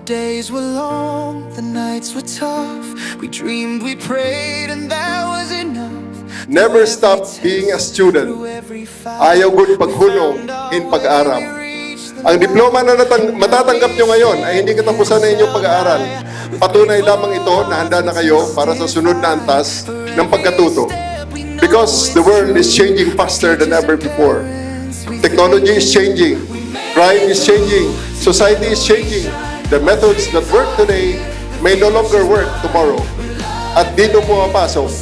days were long, the nights were tough. We dreamed, we prayed, and that was enough. Never stop being a student. Ayaw gud paghunong in pag-aral. Ang diploma na matatanggap nyo ngayon ay hindi katapusan na inyong pag-aaral. Patunay lamang ito na handa na kayo para sa sunod na antas ng pagkatuto. Because the world is changing faster than ever before. Technology is changing. Crime is changing. Society is changing. The methods that work today may no longer work tomorrow. At dito pumapasok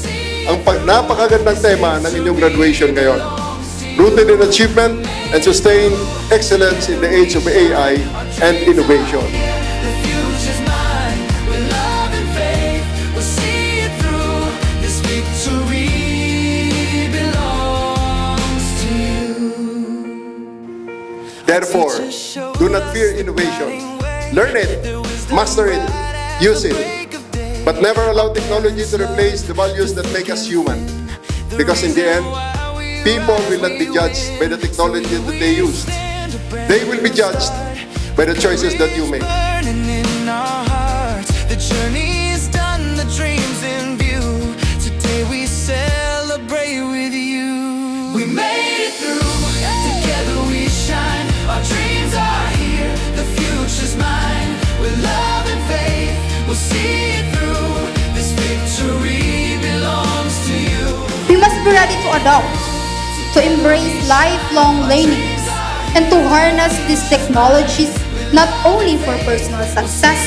ang napakagandang tema ng inyong graduation ngayon. Rooted in achievement and sustained excellence in the age of AI and innovation. The future's mine, with love and faith, we'll see it through. This victory belongs to you. Therefore, do not fear innovation. Learn it, master it, use it. But never allow technology to replace the values that make us human. Because in the end, people will not be judged by the technology that they use. They will be judged by the choices that you make. Burning in our hearts, the journey is done, the dreams in view. Today we celebrate with you. We made it through, together we shine. Our dreams are here, the future's mine. With love and faith, we'll see it through. This victory belongs to you. We must be ready to adopt, to embrace lifelong learning, and to harness these technologies not only for personal success,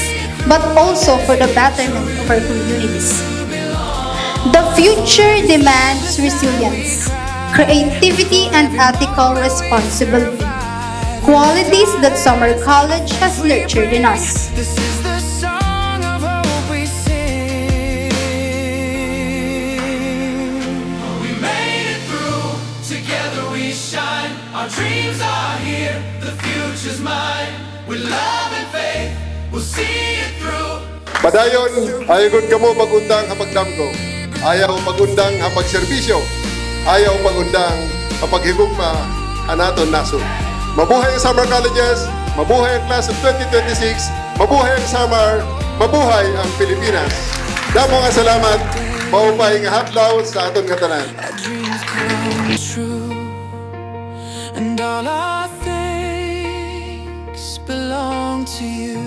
but also for the betterment of our communities. The future demands resilience, creativity, and ethical responsibility, qualities that Summer College has nurtured in us. This is the song of hope we sing. We made it through, together we shine. Our dreams are here, the future's mine. With love and faith, we'll see it through. Padayon, ayaw kamo pagundang hapagdamgo. Ayaw pagundang hapagserbisyo. Ayaw pagundang hapaghigugma anaton naso. Mabuhay ang Summer Colleges, mabuhay ang Class of 2026, mabuhay ang Summer, mabuhay ang Pilipinas. Damo nga salamat, maupay nga hadlaw sa aton nga tanan. Our dreams come true, and all our thanks belong to you.